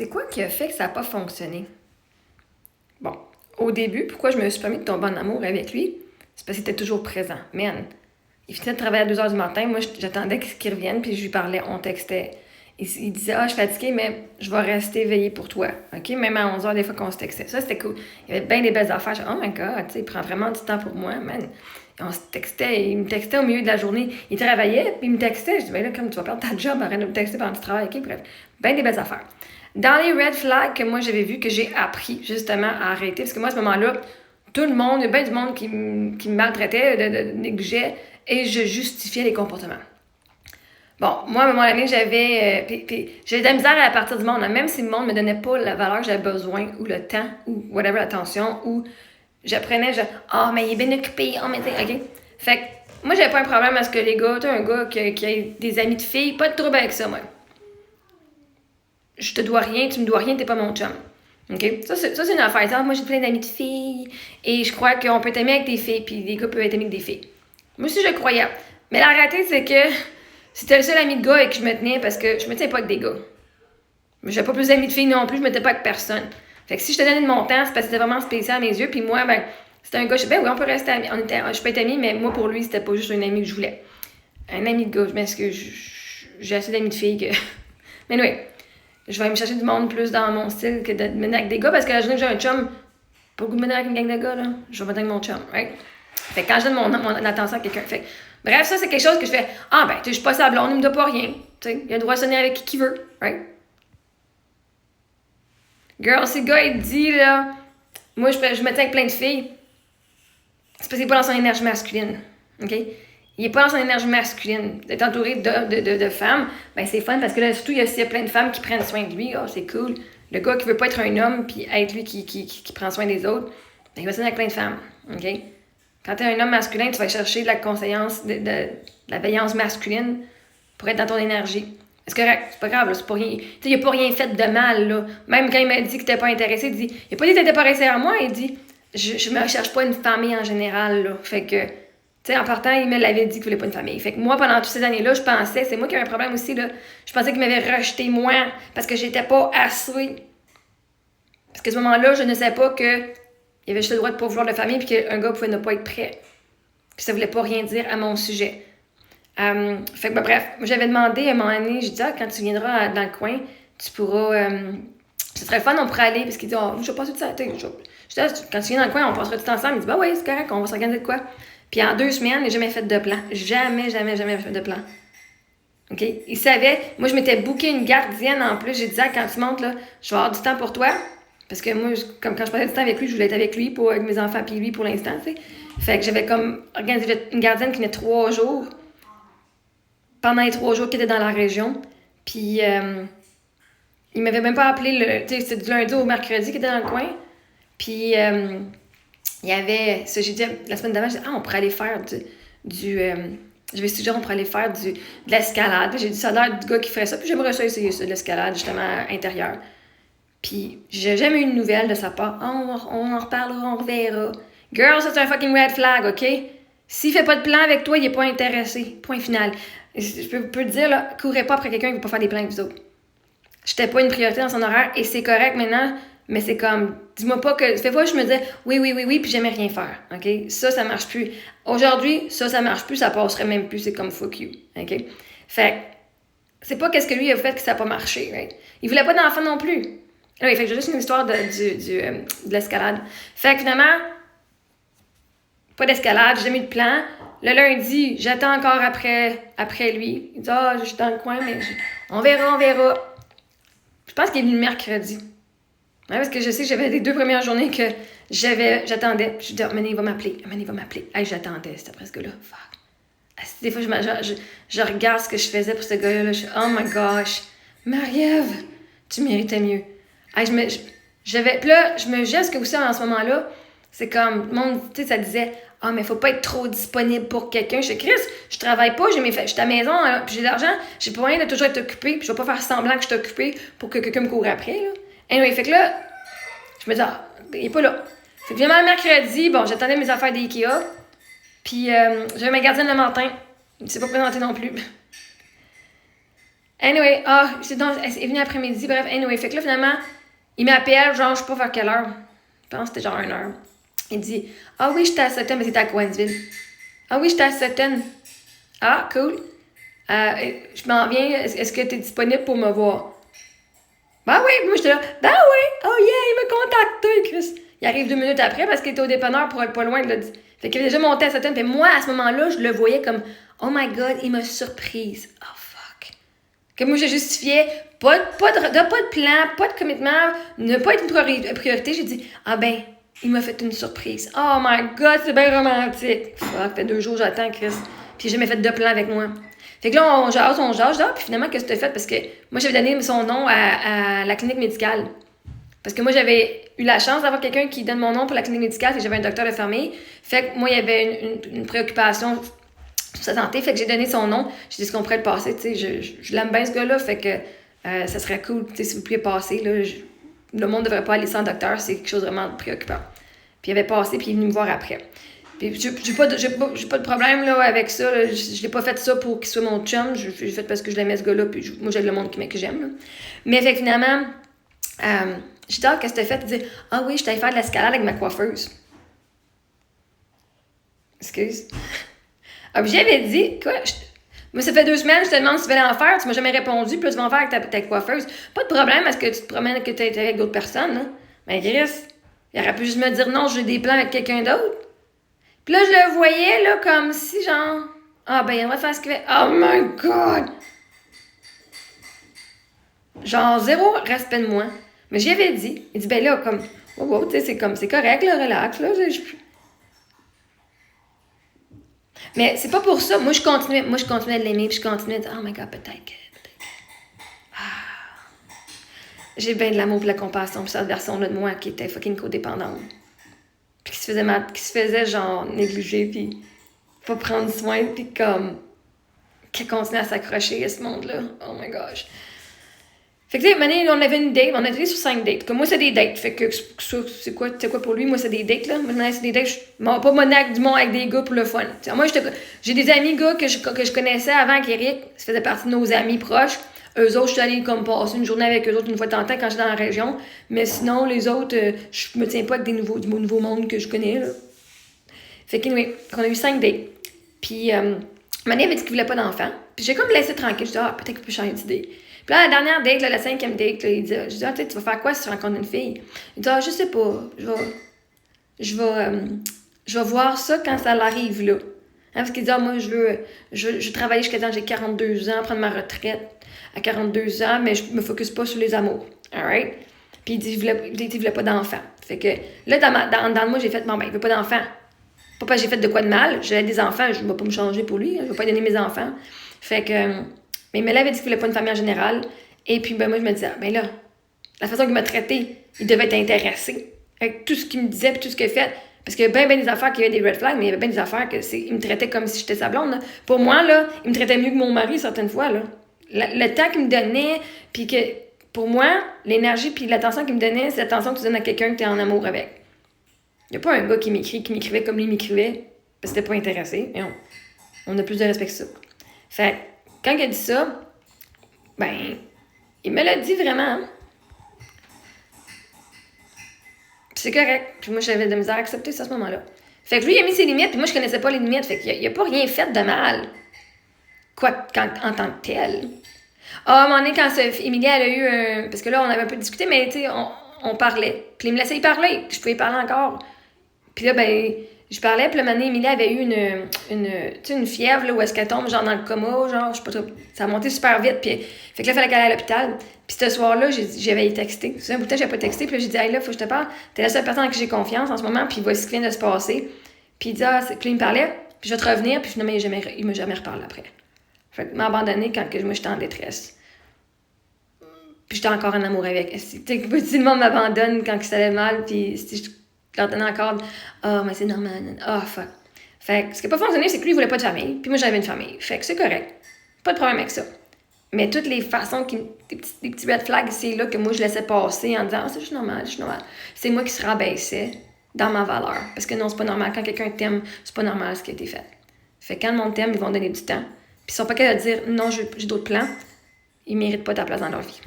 C'est quoi qui a fait que ça n'a pas fonctionné? Bon, au début, pourquoi je me suis permis de tomber en amour avec lui? C'est parce qu'il était toujours présent. Man, il finissait de travailler à 2 heures du matin. Moi, j'attendais qu'il revienne, puis je lui parlais, on textait. Il disait, je suis fatigué, mais je vais rester veillé pour toi. OK? Même à 11 heures, des fois qu'on se textait. Ça, c'était cool. Il y avait bien des belles affaires. Je disais, oh my God, tu sais, il prend vraiment du temps pour moi, man. Et on se textait. Il me textait au milieu de la journée. Il travaillait, puis il me textait. Je dis, ben là, comme tu vas perdre ta job, arrête de me texter pendant que tu travailles. OK? Bref, bien des belles affaires. Dans les red flags que moi, j'avais vu, que j'ai appris justement à arrêter, parce que moi, à ce moment-là, tout le monde, il y a bien du monde qui me maltraitait, de négligeait, et je justifiais les comportements. Bon, moi, à un moment donné, j'avais de la misère à partir du monde. Même si le monde ne me donnait pas la valeur que j'avais besoin, ou le temps, ou whatever, l'attention, ou j'apprenais, mais il est bien occupé, mais OK. Fait que moi, j'avais pas un problème à ce que les gars, tu un gars qui a des amis de filles, pas de trouble avec ça, moi. Je te dois rien, tu me dois rien, t'es pas mon chum. OK? Ça, c'est une affaire. Moi, j'ai plein d'amis de filles, et je crois qu'on peut être aimé avec des filles, puis les gars peuvent être aimés avec des filles. Moi aussi, je croyais. Mais la réalité, c'est que c'était le seul ami de gars avec qui je me tenais parce que je me tenais pas avec des gars. Mais j'avais pas plus d'amis de filles non plus, je me tenais pas avec personne. Fait que si je te donnais de mon temps, c'est parce que c'était vraiment spécial à mes yeux. Puis moi, c'était un gars, je dis, oui, on peut rester amis. Je peux être amis, mais moi, pour lui, c'était pas juste un ami que je voulais. Un ami de gars, je m'excuse, j'ai assez d'amis de filles que. Mais oui, je vais me chercher du monde plus dans mon style que de me mener avec des gars parce que la journée que j'ai un chum, pas le goût de me mener avec une gang de gars, là. Je vais me tenir avec mon chum, right? Fait que quand je donne mon attention à quelqu'un, fait bref, ça, c'est quelque chose que je fais. Je suis pas sa blonde, il me doit pas rien. Tu sais, il a le droit de sonner avec qui veut, right? Girl, si le gars, il dit, là, moi, je me tiens avec plein de filles, c'est parce qu'il est pas dans son énergie masculine, OK? Il est pas dans son énergie masculine. D'être entouré de femmes, c'est fun parce que là, surtout, s'il y a plein de femmes qui prennent soin de lui, c'est cool. Le gars qui veut pas être un homme puis être lui qui prend soin des autres, il va sonner avec plein de femmes, OK? Quand tu es un homme masculin, tu vas chercher de la conseillance, de la veillance masculine pour être dans ton énergie. C'est correct, c'est pas grave, là, c'est pas rien. Tu sais, il a pas rien fait de mal, là. Même quand il m'a dit qu'il était pas intéressé, il dit, il a pas dit qu'il était pas intéressé à moi, il dit, je me cherche pas une famille en général, là. Fait que, tu sais, en partant, il me l'avait dit qu'il voulait pas une famille. Fait que moi, pendant toutes ces années-là, je pensais, c'est moi qui avais un problème aussi, là. Je pensais qu'il m'avait rejeté moi parce que j'étais pas assez. Parce qu'à ce moment-là, je ne savais pas que il avait juste le droit de pas vouloir de famille puis qu'un gars pouvait ne pas être prêt. Puis ça voulait pas rien dire à mon sujet. Fait que bref, j'avais demandé à un moment donné, j'ai dit, quand tu viendras dans le coin, tu pourras. Ce serait fun, on pourrait aller, parce qu'il dit, je vais passer tout ça. Quand tu viens dans le coin, on passera tout ensemble. Il dit, oui, c'est correct, on va s'organiser de quoi. Puis en 2 semaines, j'ai jamais fait de plan. Jamais fait de plan. OK? Il savait, moi je m'étais booké une gardienne en plus. J'ai dit, quand tu montes, là, je vais avoir du temps pour toi. Parce que moi, comme quand je passais du temps avec lui, je voulais être avec lui, avec mes enfants, puis lui pour l'instant, tu sais. Fait que j'avais comme organisé une gardienne qui venait 3 jours. Pendant les 3 jours qu'il était dans la région. Puis, il m'avait même pas appelé, tu sais, c'était du lundi au mercredi qu'il était dans le coin. Puis, il y avait, ça, j'ai dit, la semaine d'avant, j'ai dit, on pourrait aller faire je vais suggérer, on pourrait aller faire de l'escalade. J'ai dit, ça a l'air du gars qui ferait ça. Puis, j'aimerais ça essayer ça, de l'escalade, justement, intérieure. Puis, j'ai jamais eu une nouvelle de sa part. On en reparlera, on reverra. Girl, ça, c'est un fucking red flag, OK? S'il fait pas de plan avec toi, il est pas intéressé. Point final. Je peux te dire, là, courez pas après quelqu'un qui veut pas faire des plans avec vous autres. J'étais pas une priorité dans son horaire et c'est correct maintenant, mais c'est comme, dis-moi pas que, fais pas je me disais, oui, puis j'aimais rien faire, OK? Ça marche plus. Aujourd'hui, ça marche plus, ça passerait même plus, c'est comme fuck you, OK? Fait c'est pas qu'est-ce que lui a fait que ça a pas marché, right? Il voulait pas d'enfant non plus. Fait que j'ai juste une histoire de l'escalade. Fait que finalement, pas d'escalade, j'ai jamais eu de plan. Le lundi, j'attends encore après lui. Il dit, je suis dans le coin, mais on verra. Je pense qu'il est venu le mercredi. Ouais, parce que je sais que j'avais les 2 premières journées que j'attendais. Je dis, il va m'appeler. Hey, j'attendais, c'était presque là. Fuck. Des fois, je regarde ce que je faisais pour ce gars-là. Là, je suis, oh my gosh. Marie-Ève, tu méritais mieux. Hey, puis là, je me geste que aussi en ce moment-là, c'est comme, le monde, tu sais, ça disait, mais faut pas être trop disponible pour quelqu'un. Je dis, Chris, je travaille pas, je suis à la maison, puis j'ai de l'argent, j'ai pas moyen de toujours être occupée, puis je vais pas faire semblant que je suis occupée pour que quelqu'un me court après, là. Anyway, fait que là, je me dis, il est pas là. Fait que finalement, le mercredi, j'attendais mes affaires d'IKEA, puis j'avais ma gardienne le matin, il s'est pas présenté non plus. Anyway, c'est venu après-midi, bref, anyway. Fait que là, finalement, il m'appelle, genre, je sais pas vers quelle heure. Je pense que c'était genre 1 heure. Il dit, oui, j'étais à Sutton, mais c'était à Cowansville. Oui, j'étais à Sutton. Cool. Je m'en viens, est-ce que tu es disponible pour me voir? Ben oui, moi j'étais là, ben oui, oh yeah, il m'a contacté, Chris. Il arrive 2 minutes après parce qu'il était au dépanneur pour être pas loin. Là. Fait qu'il avait déjà monté à Sutton. Puis moi, à ce moment-là, je le voyais comme, oh my god, il m'a surprise. Oh fuck. Que moi, je justifiais pas de plan, pas de commitment, ne pas être une priorité. J'ai dit, il m'a fait une surprise. Oh my god, c'est bien romantique. Fuck, ça fait 2 jours, j'attends, Chris. Puis j'ai jamais fait de plan avec moi. Fait que là, on jase. Puis finalement, qu'est-ce que tu as fait? Parce que moi, j'avais donné son nom à la clinique médicale. Parce que moi, j'avais eu la chance d'avoir quelqu'un qui donne mon nom pour la clinique médicale. Fait que j'avais un docteur de famille. Fait que moi, il y avait une préoccupation sur sa santé. Fait que j'ai donné son nom. J'ai dit ce qu'on pourrait le passer. Tu sais, je l'aime bien, ce gars-là. Fait que ça serait cool, tu sais, si vous pouviez passer. Là, le monde ne devrait pas aller sans docteur. C'est quelque chose de vraiment préoccupant. Puis il avait passé, puis il est venu me voir après. Puis j'ai pas de problème là, avec ça. Là. Je l'ai pas fait ça pour qu'il soit mon chum. J'ai fait parce que je l'aimais, ce gars-là. Puis moi, j'aime le monde que j'aime. Là. Mais fait que finalement, j'ai dit, qu'est-ce que t'as fait? Il dit, oui, je t'allais faire de l'escalade avec ma coiffeuse. Excuse. Puis j'avais dit, quoi? Moi, ça fait 2 semaines, je te demande si tu veux en faire. Tu m'as jamais répondu. Puis là, tu vas en faire avec ta coiffeuse. Pas de problème parce que tu te promènes que tu es avec d'autres personnes. Là. Mais Chris, il aurait pu juste me dire non, j'ai des plans avec quelqu'un d'autre. Puis là, je le voyais, là, comme si, genre... on va faire ce qu'il fait. Oh my God! Genre, 0 respect de moi. Mais j'y avais dit. Il dit, ben là, comme... tu sais, c'est correct, là, relax, là. Mais c'est pas pour ça. Moi, je continuais de l'aimer, puis je continuais de dire, oh my God, peut-être que... J'ai bien de l'amour pour la compassion pour cette version-là de moi qui était fucking codépendante. Puis qui se faisait genre négliger, puis pas prendre soin, puis comme qui continue à s'accrocher à ce monde-là. Oh my gosh. Fait que tu sais, on avait une date, on a été sur 5 dates. Comme moi, c'est des dates. Fait que c'est quoi pour lui? Moi, c'est des dates, là. Maintenant, c'est des dates. Je m'en pas monnaie avec du monde avec des gars pour le fun. T'sais, moi, j'ai des amis gars que je connaissais avant qu'Éric. Ça faisait partie de nos amis proches. Eux autres, je suis allée comme passer une journée avec eux autres une fois de temps en temps quand j'étais dans la région. Mais sinon, les autres, je me tiens pas avec du nouveau monde que je connais, là. Fait qu'anyway, on a eu 5 dates. Puis, Mané avait dit qu'il voulait pas d'enfant. Puis j'ai comme laissé tranquille. Je dis, peut-être qu'il peut changer d'idée. Puis là, la dernière date, là, la 5e date, là, il dit, je dis, tu vas faire quoi si tu rencontres une fille? Il dit, je sais pas. Je vais voir ça quand ça l'arrive, là. Parce qu'il dit, moi, je veux travailler jusqu'à temps que j'ai 42 ans, prendre ma retraite à 42 ans, mais je me focus pas sur les amours. Alright? Puis il dit, il voulait pas d'enfant. Fait que là, dans moi, j'ai fait, il veut pas d'enfant. Pas parce que j'ai fait de quoi de mal. J'avais des enfants, je ne vais pas me changer pour lui. Je ne vais pas donner mes enfants. Fait que... Mais il avait dit qu'il voulait pas une famille en général. Et puis, moi, je me disais, là, la façon qu'il m'a traité, il devait être intéressé avec tout ce qu'il me disait et tout ce qu'il a fait. Parce qu'il y avait bien des affaires qui avaient des red flags, mais il y avait bien des affaires il me traitait comme si j'étais sa blonde. Là. Pour moi, là, il me traitait mieux que mon mari certaines fois. Là. Le temps qu'il me donnait, puis que pour moi, l'énergie puis l'attention qu'il me donnait, c'est l'attention que tu donnes à quelqu'un que tu es en amour avec. Il n'y a pas un gars qui m'écrivait comme lui m'écrivait, parce que c'était pas intéressé. Mais on a plus de respect que ça. Fait quand il a dit ça, il me l'a dit vraiment. Hein? Puis c'est correct. Puis moi, j'avais de la misère à accepter ça à ce moment-là. Fait que lui, il a mis ses limites, puis moi, je connaissais pas les limites. Fait qu'il a pas rien fait de mal. En tant que tel. À un moment donné, quand Émilie, elle a eu un... Parce que là, on avait un peu discuté, mais tu sais, on parlait. Puis il me laissait y parler. Puis je pouvais y parler encore. Puis là, je parlais, puis là, un moment donné, Émilie avait eu une fièvre, là, où est-ce qu'elle tombe, genre dans le coma, genre, je sais pas trop. Ça a monté super vite, puis fait que là, il fallait qu'elle aille à l'hôpital. Puis ce soir-là, j'avais texté. C'est un bout de temps, j'avais pas texté, puis là, j'ai dit, hey, là, faut que je te parle. T'es la seule personne en qui j'ai confiance en ce moment, puis voici ce qui vient de se passer. Puis il dit, puis là, il me parlait, puis je vais te revenir, puis finalement, il m'a jamais reparlé après. Fait que il m'a abandonné quand moi, j'étais en détresse. Puis j'étais encore en amour avec. Si le monde m'abandonne quand ça allait mal, puis si je leur donnais encore, mais c'est normal. Fuck. Fait que ce qui n'a pas fonctionné, c'est que lui, il voulait pas de famille, puis moi, j'avais une famille. Fait que c'est correct. Pas de problème avec ça. Mais toutes les façons, des petits red flags ici et là que moi, je laissais passer en disant, c'est juste normal, c'est moi qui se rabaissais dans ma valeur. Parce que non, c'est pas normal. Quand quelqu'un t'aime, c'est pas normal ce qui a été fait. Fait que quand le monde t'aime, ils vont donner du temps. Puis ils sont pas capables de dire, non, j'ai d'autres plans. ils méritent pas ta place dans leur vie.